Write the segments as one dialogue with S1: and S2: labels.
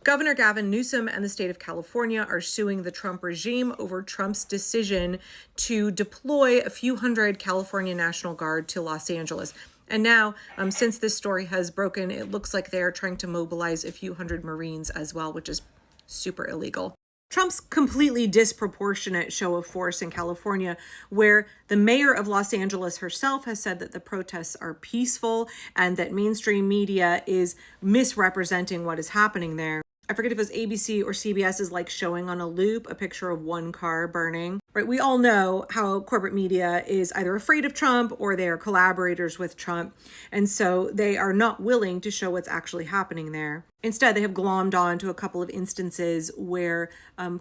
S1: Governor Gavin Newsom and the state of California are suing the Trump regime over Trump's decision to deploy a few hundred California National Guard to Los Angeles. And now, since this story has broken, it looks like they are trying to mobilize a few hundred Marines as well, which is super illegal. Trump's completely disproportionate show of force in California, where the mayor of Los Angeles herself has said that the protests are peaceful and that mainstream media is misrepresenting what is happening there. I forget if it was ABC or CBS is like showing on a loop a picture of one car burning, right? We all know how corporate media is either afraid of Trump or they are collaborators with Trump. And so they are not willing to show what's actually happening there. Instead, they have glommed on to a couple of instances where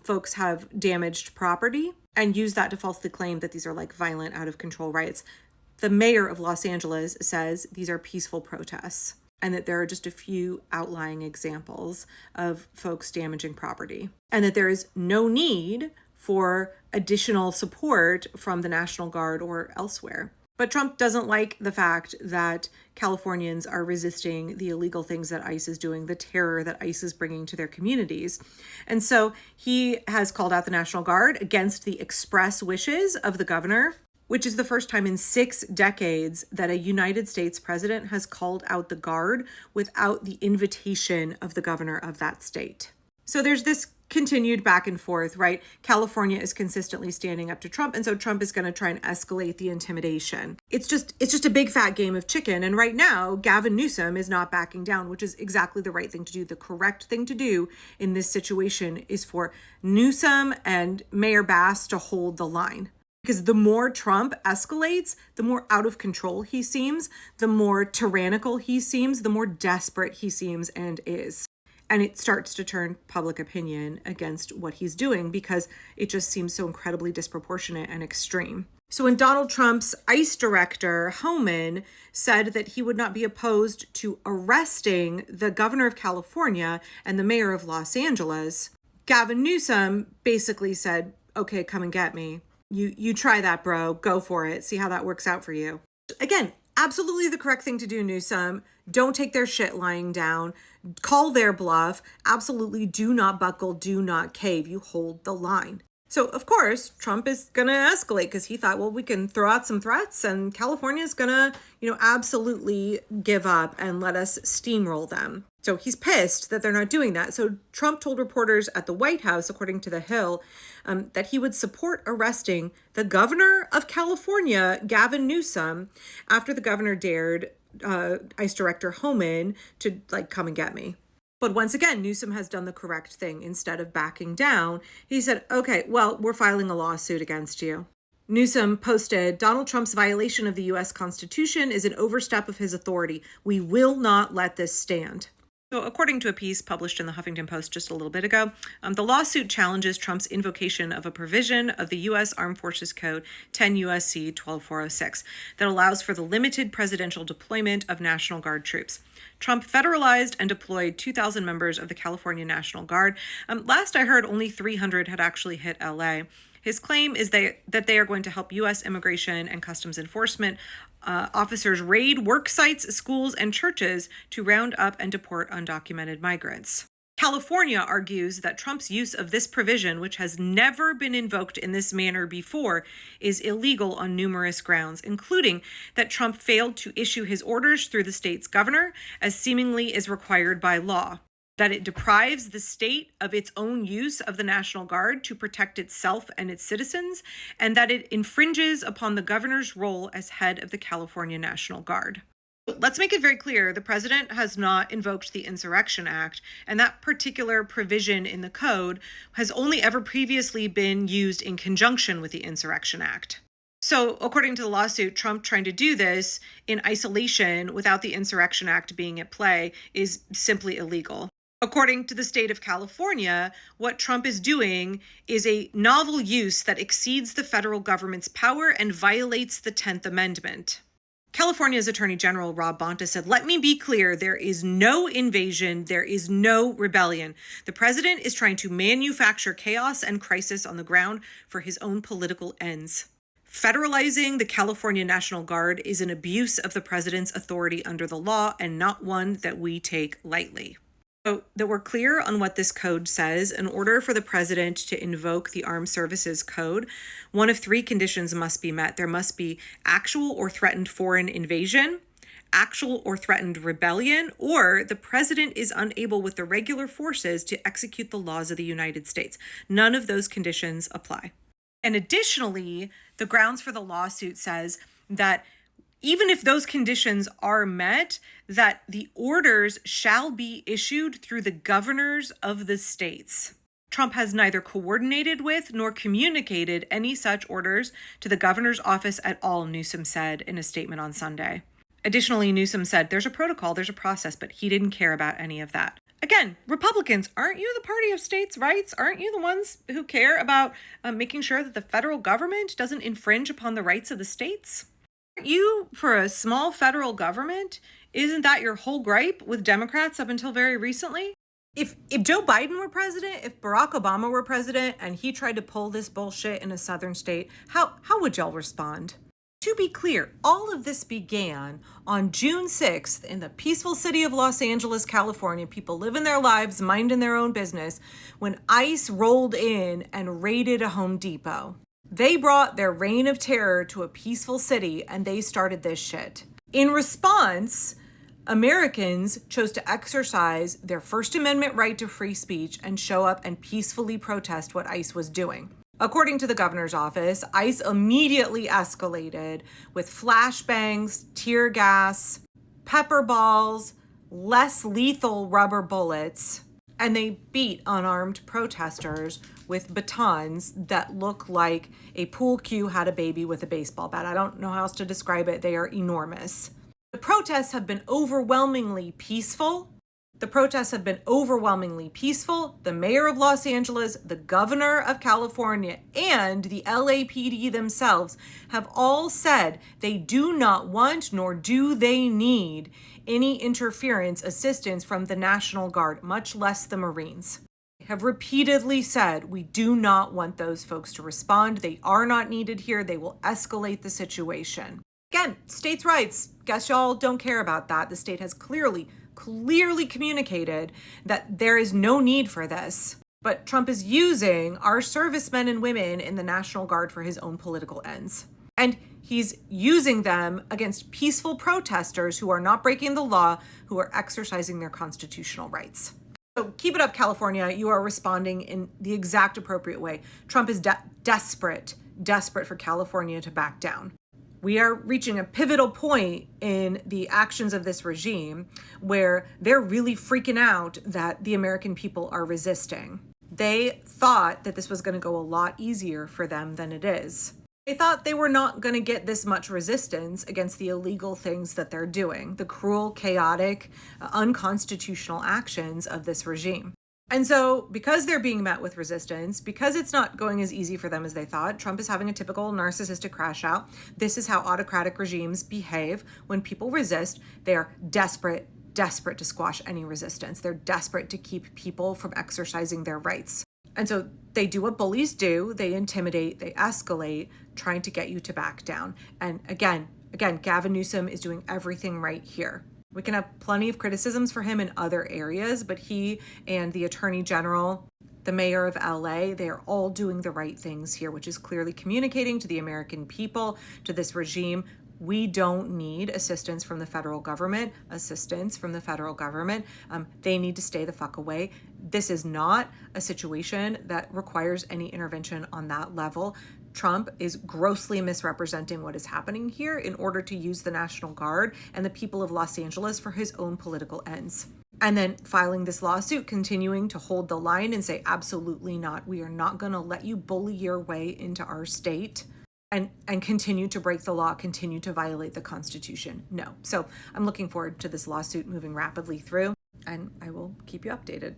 S1: folks have damaged property and use that to falsely claim that these are like violent, out of control riots. The mayor of Los Angeles says these are peaceful protests, and that there are just a few outlying examples of folks damaging property, and that there is no need for additional support from the National Guard or elsewhere. But Trump doesn't like the fact that Californians are resisting the illegal things that ICE is doing, the terror that ICE is bringing to their communities. And so he has called out the National Guard against the express wishes of the governor, which is the first time in 6 decades that a United States president has called out the Guard without the invitation of the governor of that state. So there's this continued back and forth, right? California is consistently standing up to Trump, and so Trump is going to try and escalate the intimidation. It's just a big fat game of chicken, and right now, Gavin Newsom is not backing down, which is exactly the right thing to do. The correct thing to do in this situation is for Newsom and Mayor Bass to hold the line. Because the more Trump escalates, the more out of control he seems, the more tyrannical he seems, the more desperate he seems and is. And it starts to turn public opinion against what he's doing because it just seems so incredibly disproportionate and extreme. So when Donald Trump's ICE director, Homan, said that he would not be opposed to arresting the governor of California and the mayor of Los Angeles, Gavin Newsom basically said, okay, come and get me. You try that, bro. Go for it. See how that works out for you. Again, absolutely the correct thing to do, Newsom. Don't take their shit lying down. Call their bluff. Absolutely do not buckle. Do not cave. You hold the line. So, of course, Trump is going to escalate because he thought, well, we can throw out some threats and California's going to, absolutely give up and let us steamroll them. So he's pissed that they're not doing that. So Trump told reporters at the White House, according to The Hill, that he would support arresting the governor of California, Gavin Newsom, after the governor dared ICE Director Homan to come and get me. But once again, Newsom has done the correct thing. Instead of backing down, he said, okay, well, we're filing a lawsuit against you. Newsom posted, Donald Trump's violation of the U.S. Constitution is an overstep of his authority. We will not let this stand. So according to a piece published in the Huffington Post just a little bit ago, the lawsuit challenges Trump's invocation of a provision of the U.S. Armed Forces Code 10 U.S.C. 12406 that allows for the limited presidential deployment of National Guard troops. Trump federalized and deployed 2,000 members of the California National Guard. Last I heard, only 300 had actually hit L.A. His claim is that they are going to help U.S. Immigration and Customs Enforcement officers raid work sites, schools, and churches to round up and deport undocumented migrants. California argues that Trump's use of this provision, which has never been invoked in this manner before, is illegal on numerous grounds, including that Trump failed to issue his orders through the state's governor, as seemingly is required by law, that it deprives the state of its own use of the National Guard to protect itself and its citizens, and that it infringes upon the governor's role as head of the California National Guard. Let's make it very clear, the president has not invoked the Insurrection Act, and that particular provision in the code has only ever previously been used in conjunction with the Insurrection Act. So, according to the lawsuit, Trump trying to do this in isolation without the Insurrection Act being at play is simply illegal. According to the state of California, what Trump is doing is a novel use that exceeds the federal government's power and violates the 10th Amendment. California's Attorney General Rob Bonta said, "Let me be clear, there is no invasion, there is no rebellion. The president is trying to manufacture chaos and crisis on the ground for his own political ends. Federalizing the California National Guard is an abuse of the president's authority under the law and not one that we take lightly." So that we're clear on what this code says, in order for the president to invoke the Armed Services Code, one of three conditions must be met. There must be actual or threatened foreign invasion, actual or threatened rebellion, or the president is unable with the regular forces to execute the laws of the United States. None of those conditions apply. And additionally, the grounds for the lawsuit says that even if those conditions are met, that the orders shall be issued through the governors of the states. Trump has neither coordinated with nor communicated any such orders to the governor's office at all, Newsom said in a statement on Sunday. Additionally, Newsom said there's a protocol, there's a process, but he didn't care about any of that. Again, Republicans, aren't you the party of states' rights? Aren't you the ones who care about making sure that the federal government doesn't infringe upon the rights of the states? Aren't you for a small federal government? Isn't that your whole gripe with Democrats up until very recently? If Joe Biden were president, if Barack Obama were president, and he tried to pull this bullshit in a southern state, how would y'all respond? To be clear, all of this began on June 6th in the peaceful city of Los Angeles, California. People living their lives, minding their own business, when ICE rolled in and raided a Home Depot. They brought their reign of terror to a peaceful city, and they started this shit. In response, Americans chose to exercise their First Amendment right to free speech and show up and peacefully protest what ICE was doing. According to the governor's office, ICE immediately escalated with flashbangs, tear gas, pepper balls, less lethal rubber bullets, and they beat unarmed protesters with batons that look like a pool cue had a baby with a baseball bat. I don't know how else to describe it. They are enormous. The protests have been overwhelmingly peaceful. The mayor of Los Angeles, the governor of California, and the LAPD themselves have all said they do not want nor do they need any interference, assistance from the National Guard, much less the Marines. They have repeatedly said we do not want those folks to respond. They are not needed here. They will escalate the situation. Again, states' rights. Guess y'all don't care about that. The state has clearly communicated that there is no need for this. But Trump is using our servicemen and women in the National Guard for his own political ends. And he's using them against peaceful protesters who are not breaking the law, who are exercising their constitutional rights. So keep it up, California. You are responding in the exact appropriate way. Trump is desperate for California to back down. We are reaching a pivotal point in the actions of this regime where they're really freaking out that the American people are resisting. They thought that this was going to go a lot easier for them than it is. They thought they were not going to get this much resistance against the illegal things that they're doing, the cruel, chaotic, unconstitutional actions of this regime. And so because they're being met with resistance, because it's not going as easy for them as they thought, Trump is having a typical narcissistic crash out. This is how autocratic regimes behave. When people resist, they are desperate to squash any resistance. They're desperate to keep people from exercising their rights. And so they do what bullies do. They intimidate, they escalate, trying to get you to back down. And again, Gavin Newsom is doing everything right here. We can have plenty of criticisms for him in other areas, but he and the Attorney General, the mayor of LA, they are all doing the right things here, which is clearly communicating to the American people, to this regime, we don't need assistance from the federal government. They need to stay the fuck away. This is not a situation that requires any intervention on that level. Trump is grossly misrepresenting what is happening here in order to use the National Guard and the people of Los Angeles for his own political ends. And then filing this lawsuit, continuing to hold the line and say, absolutely not. We are not going to let you bully your way into our state and continue to break the law, continue to violate the Constitution. No. So I'm looking forward to this lawsuit moving rapidly through, and I will keep you updated.